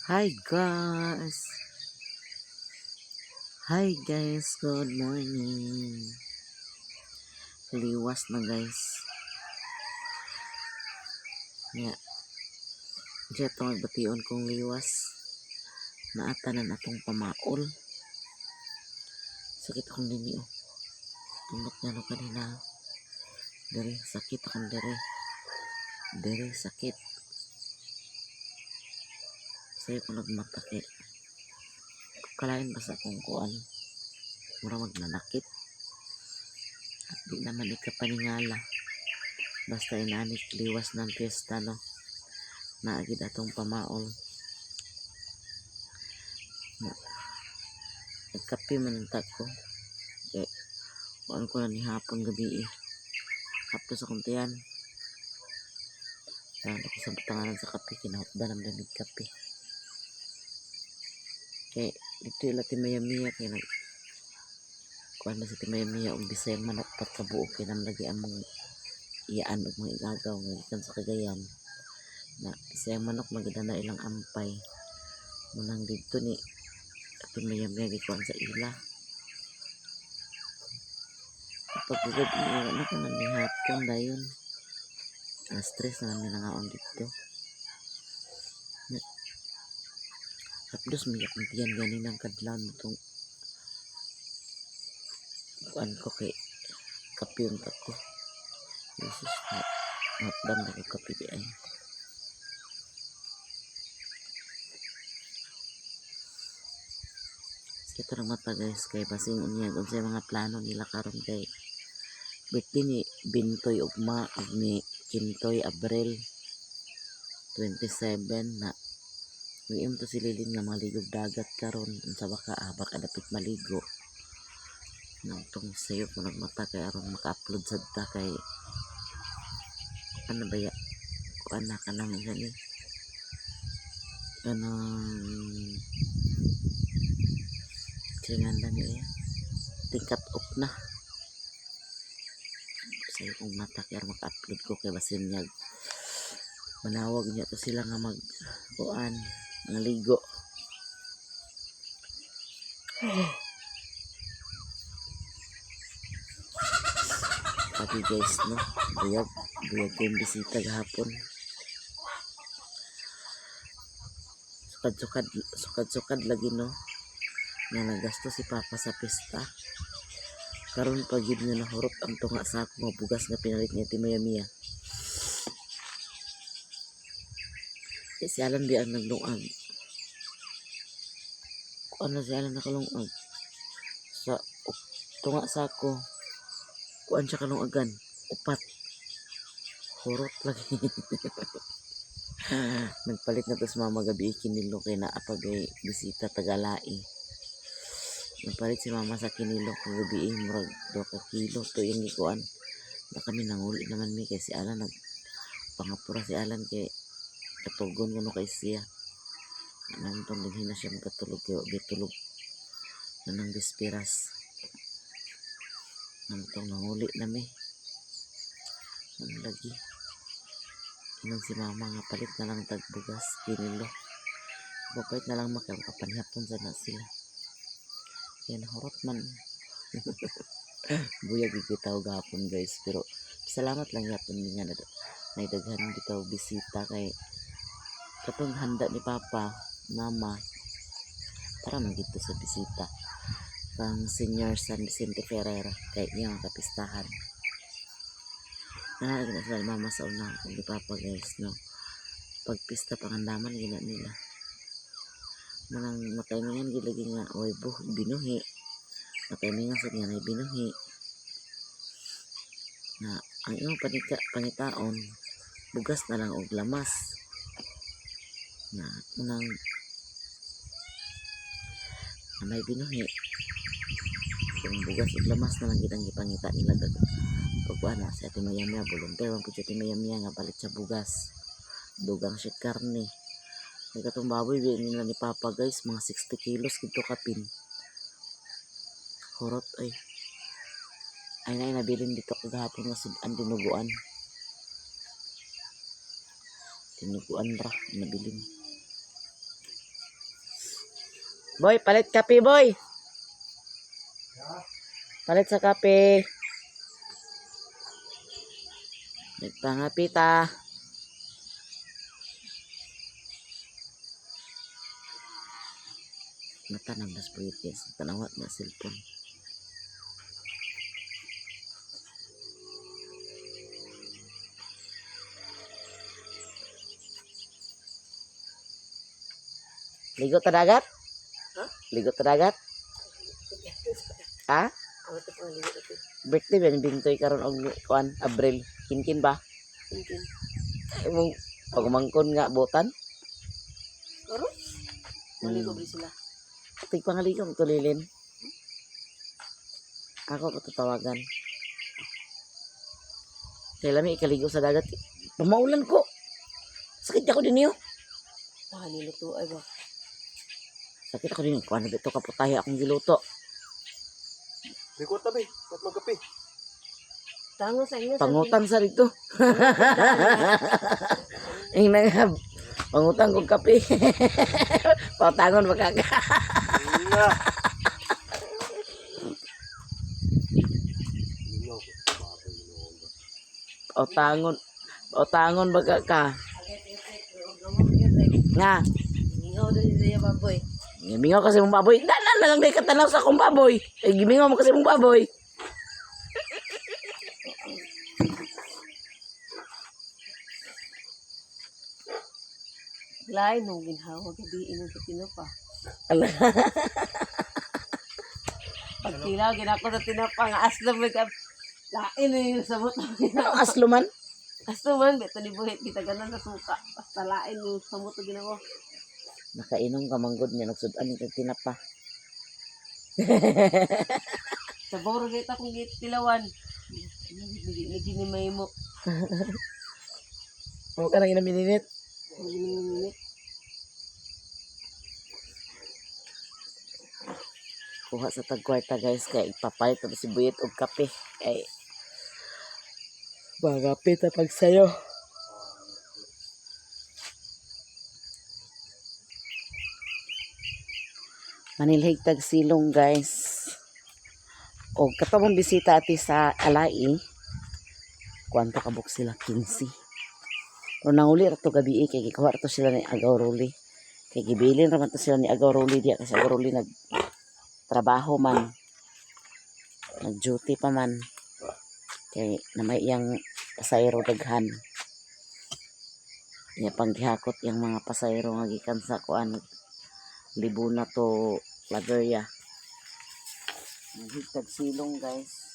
Hi guys! Hi guys! Good morning! Liwas na guys. Nga, diya ito magbation kong liwas. Naatanan atong pamaol. Sakit akong dini oh. Tundok nga no kanina. Dari, sakit akong dari. Dari, sakit. Sa'yo ko nagmatake. Kalain ba sa akong kuan? Mura magnanakit. At di naman ikapaningala. Basta inanik liwas ng piyesta no. Naagid atong pamaol. Nagkape man ang tako. Okay. Kuan ko na ni hapon gabi eh. Hapon sa kuntiyan. Dahil ako sa butanganan sa kape. Kinahutda ng lamig kape. Kaya dito yung Timaya-Mia. Kaya kuan na sa Timaya-Mia. Ang bisayang manok pat kabuo. Kaya namlagi ang mga iyaan o mga igagaw. Ngayon sa Cagayan. Na bisayang manok maganda na ilang ampay. Munang dito ni Timaya-Mia. Gikuan sa ila. Pagkagad iiwan ako na ni hapon dayon. Stress naman nila ngaon dito. Tapos may akong ganin ang kadlaw itong kuan ko kay kape yung tako. Jesus na matdam na ko kape di ay. Ito ng mata guys kay basing unya kung sa mga plano nila karon kay birthday ni Bintoy Ugma ug ni Kintoy Abril 27 na wiim to si Lilin nga maligog dagat karon unsa baka baka dapit maligo nang tong sayo ko nagmata kay aron maka-upload sad ta kay ano ba ya kuan na kanang gani kanang sinanda ni tingkat up na sayo kong mata kay aron maka-upload ko kay basin niya manawag niya to sila nga mag kuan naligo. Sabi guys no buyag ko yung bisita gahapon sukad lagi no nga nagasto si Papa sa pista karon pagid nga nahurot ang tunga sa ako nga bugas nga pinalit niya Timaya-Mia si Alan di ang naglungag kuan na si Alan nakalungag sa tunga sa ako kuan siya kalungagan upat hurot lagi. Nagpalit na to sa mama gabi kinilo kay naapagay bisita tagalai nagpalit si mama sa kinilo kung gabi murag 2 kilo to yung ikuan na kami nanguli naman mi kay si Alan nagpangapura si Alan kay katugon ko no kay siya nantong din na siya makatulog kaya gitulog na ng dispiras nantong nanguli na mi ang lagi inong si mama nga palit na lang tagbugas kinilo papait na lang makapanihapon sa na sila kaya nahurot man. Buyag ikitaw gapon guys pero salamat lang yapon nga naidaghan bitaw bisita kay katong handa ni Papa Mama para magito sa bisita pang Senior San Vicente Ferrer kay iyang kapistahan na sa Mama sa una ni Papa guys no pagpista pangandaman gina nila manang mataymingan gilagi nga oy binuhi mataymingan sa nga binuhi na ang iyong panitaon bugas na lang og lamas na unang na may binuhi kung bugas og lamas na lang gitang gipangita nila pagkuan na sa Timaya-Mia volunteer ang pud sa Timaya-Mia nga palit sa bugas dugang siya karne may katong baboy nila ni Papa guys mga 60 kilos gito kapin hurot ay na nabilin dito kagahapon nga sudan dinuguan ra nabilin Boy, palit kape, boy. Palit sa kape. Nagpangapita. Matanang nas puitis. Tanawat na cellphone. Ligo ta dagat? Ha? Ligo ta dagat? Ha? Ano ito pang ligo ito? Birthday ba ni Bintoy karon og kuan Abril? Kinkin ba? Tingin. Imong pagmangkon nga botan? Karo? Maligo ba sila? Tig pangaligo mo tulilin. Ako patatawagan. Kaya lami ikaligo sa dagat. Pamaulan ko. Sakit ako din niyo. Niluto ay ba? Sakit ako din. Kuan na dito kaputahe akong giluto. Likot tabi, at magapi. Tango sa inyo. Pangutang sa dito. Ang nga. Pangutang kong kape. Pautangon makaga. Nga. Pautangon baga ka. Nga. Ikaw doon siya baboy. Gimingaw kasi mong baboy. Danan na lang di katanaw sa akong baboy. Gimingaw mo kasi mong baboy. Lain nung ginhawa gabi inong sa tinapa. Ala. Pag tilagin ako sa tinapa nga aslam may ka. Lain na yung sabot ng Anong aslo man? Asto man, beto ni buhit kita ganan sa suka. Basta lain yung samot na ginawa. Nakainom ka manggod niya. Nagsudan ni tinapa. Sa boro kita kung tilawan. Naginimay mo. Huwag ka nang inaminit. Naginimay. Kuha sa tagkwarta guys. Kaya ipapalit na si Buyet og kape. Kaya magapit na pagsayo. Manilhig tag silong guys. O katawang bisita ati sa Alai. Kuwanto kabuk sila 15. O nanguli rato gabi kay gikuha rato sila ni Agaw Ruli. Kay gibilin raman to sila ni Agaw Ruli diya kasi Agaw Ruli nag trabaho man. Nag duty pa man. Kay namay iyang pasayro daghan. Iya pang gihakot yung mga pasayro nga gikan sa kuan Libuna to Lageria. Naghigtag silong guys.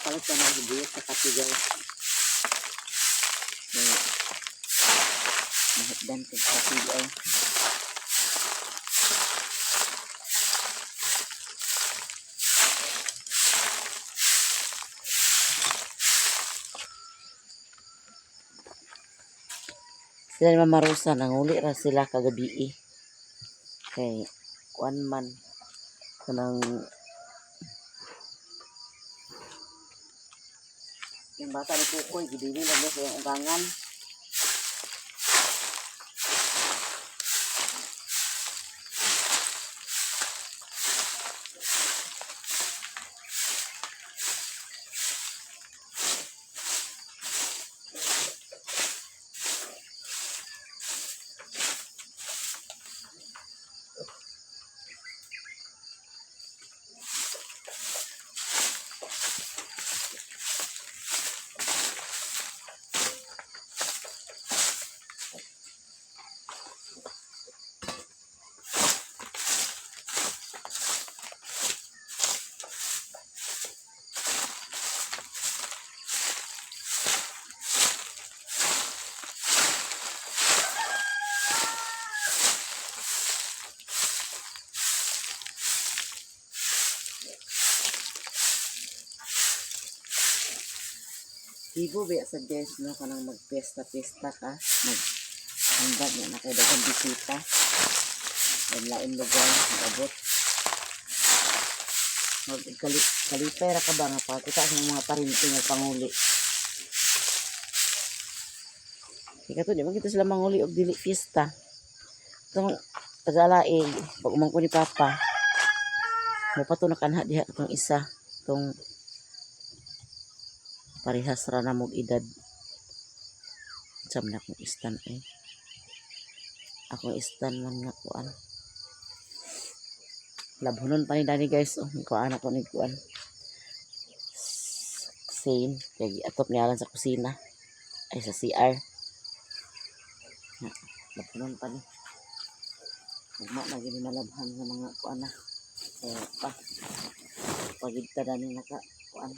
Palit ka na hibuyot sa kape guys. Mahitdan sa kape guys. Sila ni Mama Rosa, nanguli ra sila kagabi. Kay kuan man kanang yung bata ni Kukoy, gidili lang sa yung ugangan. Ibo biya sa guys no kanang magpesta-pesta ka, handa niya na kay daghang bisita. Ang lain lugar abot. Kalipay ra ka ba nga pakita sa mga parinti nga panguli. Ika to di man kita sila manguli og dili fiesta. Itong tagalaig pag umangko ni Papa. Mo pa to nakanha diha itong isa. Itong parehas ra na mong edad. Sam na akong istan eh. Ako istan man nga kuan. Labhonon pa ni Dani guys. Oh, kuan ako ni kuan. Sane. Kaya atop niya lang sa kusina. Ay sa CR. Labhonon pa ni. Ugma na gini nalabhan sa mga kuan na. Pa. Pagigta Dani naka kuan.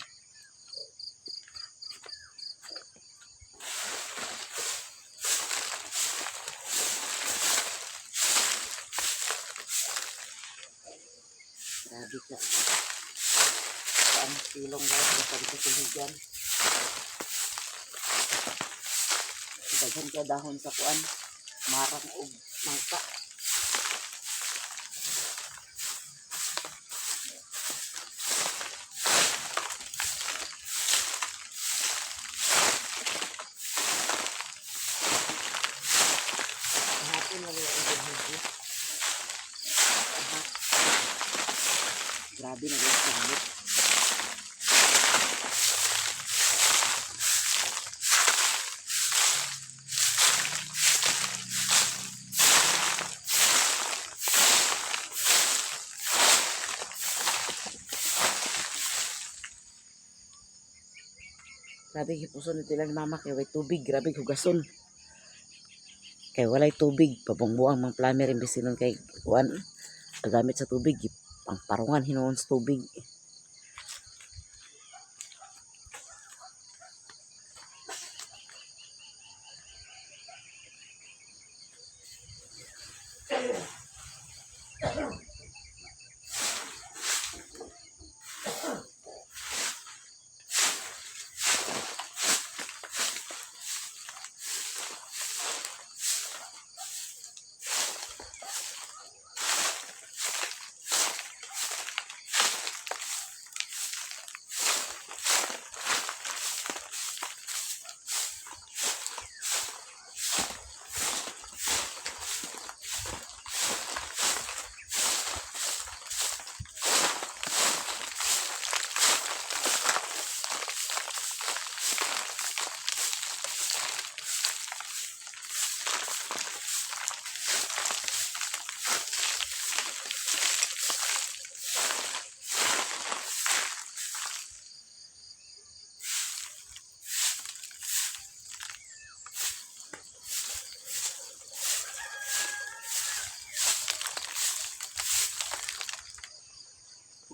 Grabe ka. Saan silong guys, basta dito silhigan. Daghan ka dahon sa kuan, marang o mangka. Hapon na rin ang gagawin. Grabe na guys, kamot. Grabe hipuson nito lang mama kay way tubig, grabe hugason. Kay walay tubig, pabungbuang mang plumber imbes sinon kay kuan gamit sa tubig, ang parungan hinuon sa tubig.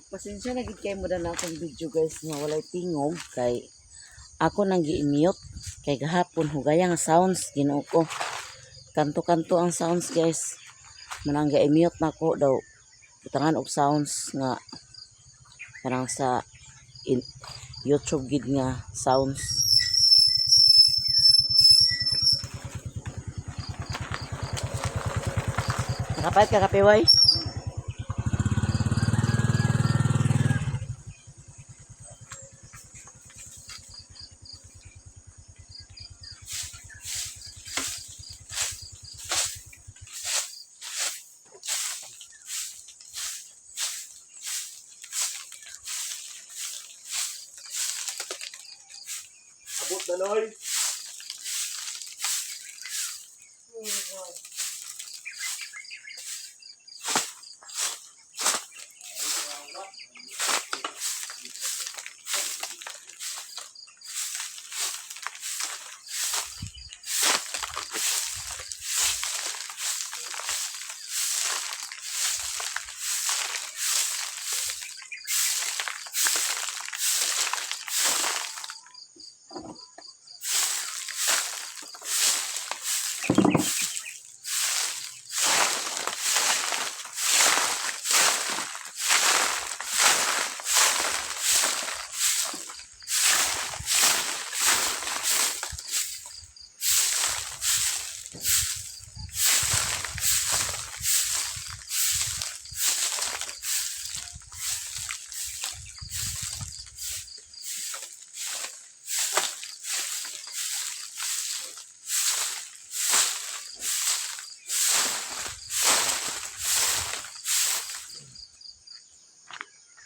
Pasensya na gid kay mo na akong video guys nga walay tingog kay ako nang gi-mute kay gahapon hugaya nga sounds Ginoo ko. Kanto-kanto ang sounds guys. Manang gi-mute nako daw butangan og sounds nga kanang sa YouTube gid nga sounds. Nakapait ka kape way? Abot na noy.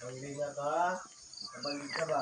Panglinga ka? Nakabalik ka ba?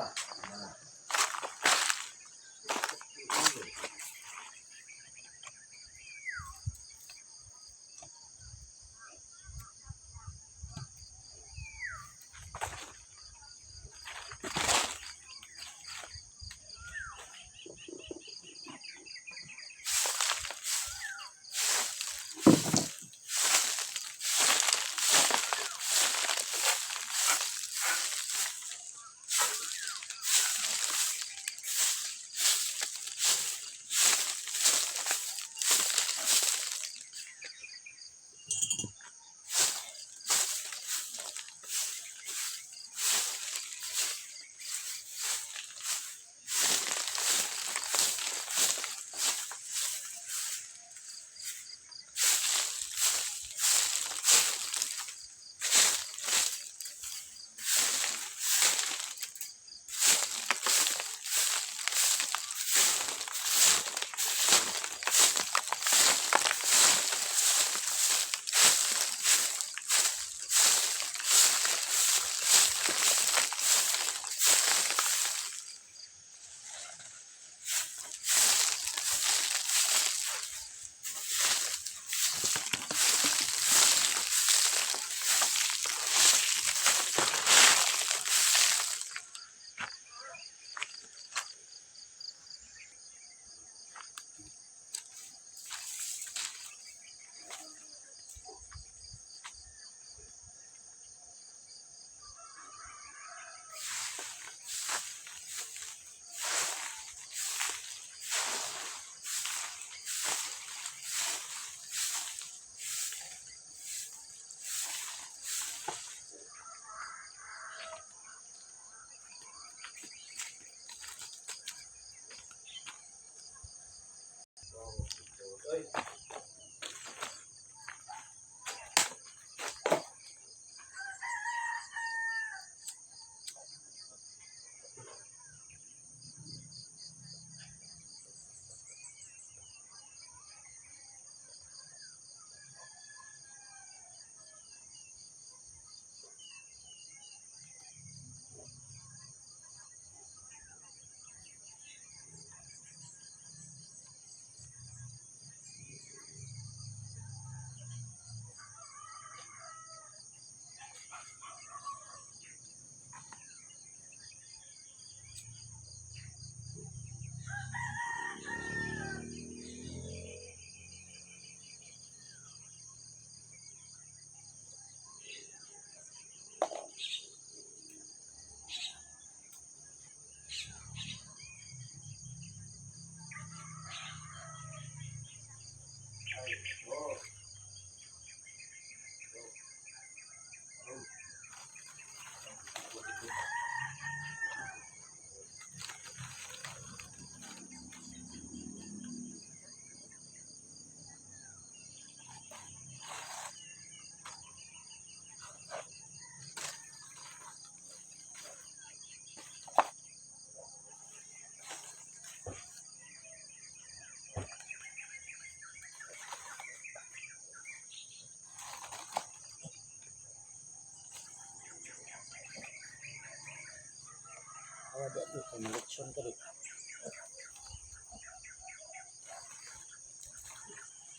Awa di ko malitsyon ko di.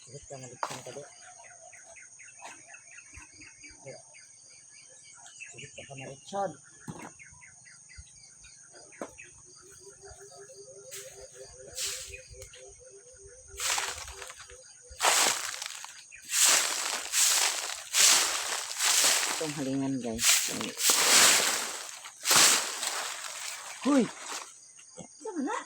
Bakit ka malitsyon ka di? Bakit ka malitsyon? Itong halingan guys. Huy! Sama na!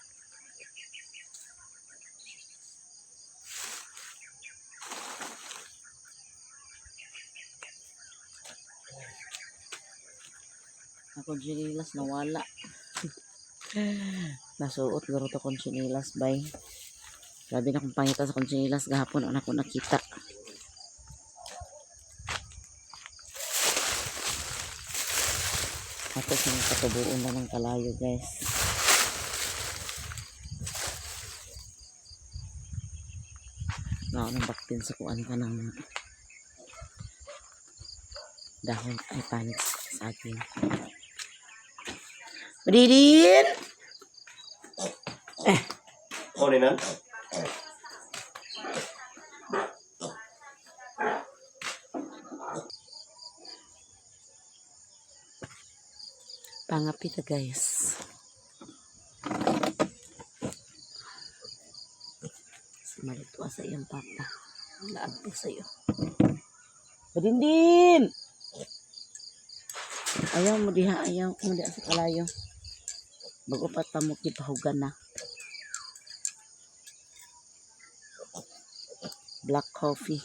Ako sinilas nawala. Nasuot laro to kong sinilas bay. Grabe na kong pangita sa kong sinilas gahapon ang ako nakita. Tapos yung katubuon na ng kalayo guys. Naanong baktin sa kuan ka ng dahon ay panis sa akin. Madidin! Oh, ninan? Pangapita guys. Malito sa iyong papa. Laag po sa'yo. Madindin! Ayaw mo diha, ayaw mo diha sa kalayo. Bago pa tamok ipahugan na. Black coffee.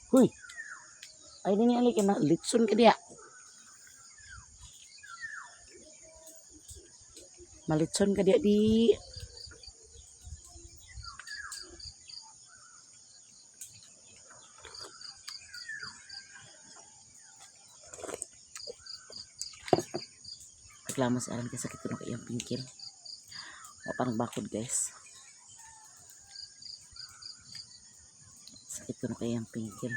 Huy! Ay, din niya alay na litson ka diya. Malitson ka diya di. Reklamo sa alam kasi sakit ko kayang pingkil. O parang bakod guys. Sakit ko kayang pingkil.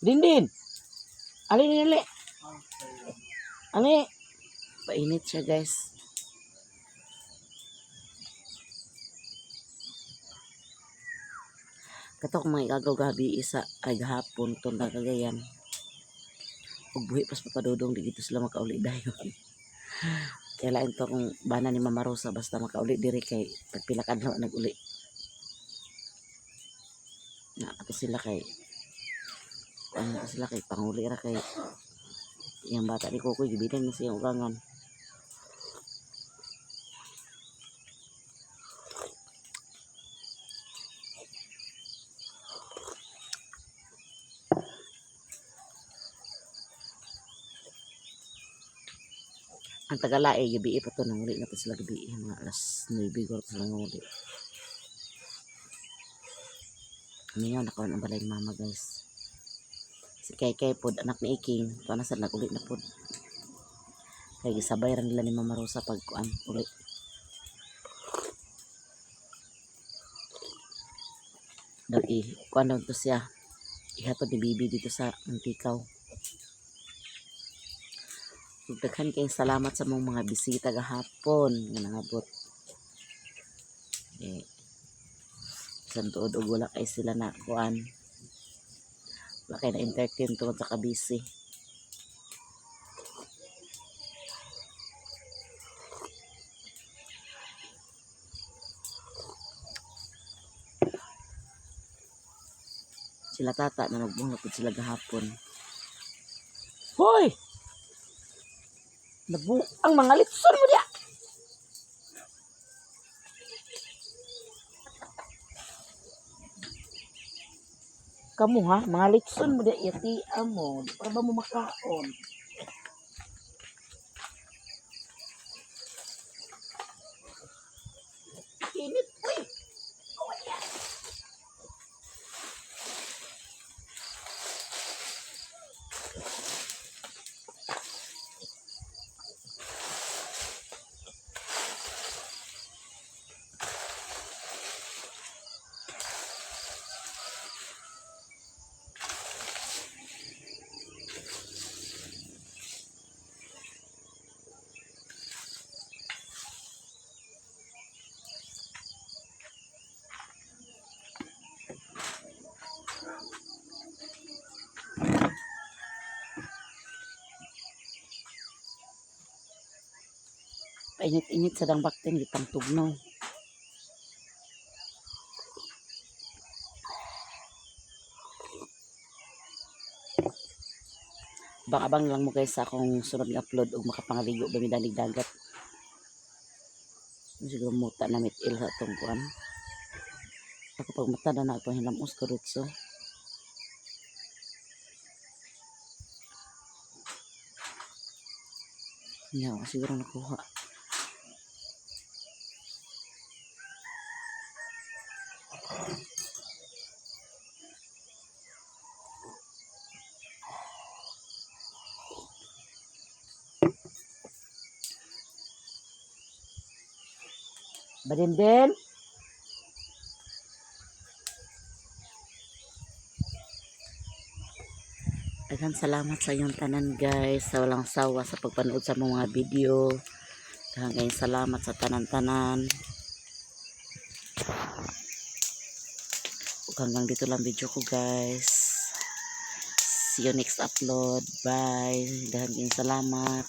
Dindin! Ali nili. Ali. Painit siya guys. Katok mga igagaw gabi isa ay gahapon itong nakagayan. Ug buhi pas papadudong di dito sila makauli dayon. Kaya lain to kung bana ni Mama Rosa basta makauli diri kay pagpila kadlaw naguli. Na ato sila kay ano sila kay panguli ra kay yang bata ni Kukoy gibidan na siyang ugangan. Ang tagalae gabi pa to nanguli na to sila gabi mga alas 9 guro sila nanguli. Ngayon nakawan ang balay ng mama guys. Si Kay pod anak ni Iking paano sa naguli na pod. Kaya gisabay ran nila ni Mama Rosa pag kuan uli. Dali kuan daw to siya. Ihatod ni Bibi dito sa Antikaw. Daghan kayong salamat sa mga bisita gahapon nga nangabot. Sa tuod og wala kay sila na kuan. Wala kay na entertain tungod sa kabisi. Sila tata na nagbunga pud sila gahapon. Hoy! Ang mga litson mo diya. Kamu ha, mga litson mo diya yati amo, para ba mo makaon? Init ko. Painit-init sa dang bakten gitang tugnaw. Abang-abang lang mo guys sa akong sunod nga upload ug makapangaligo ba mi dalig dagat. Siguro muta na mit-il sa tong kuan. Ako pag mata na ako hinamos ko rutso. Nya ako siguro nakuha. Badindin. Daghang salamat sa inyong tanan guys sa walang sawa sa pagpanood sa mga video. Daghang salamat sa tanan-tanan. Ug hanggang dito lang video ko guys. See you next upload. Bye. Daghang salamat.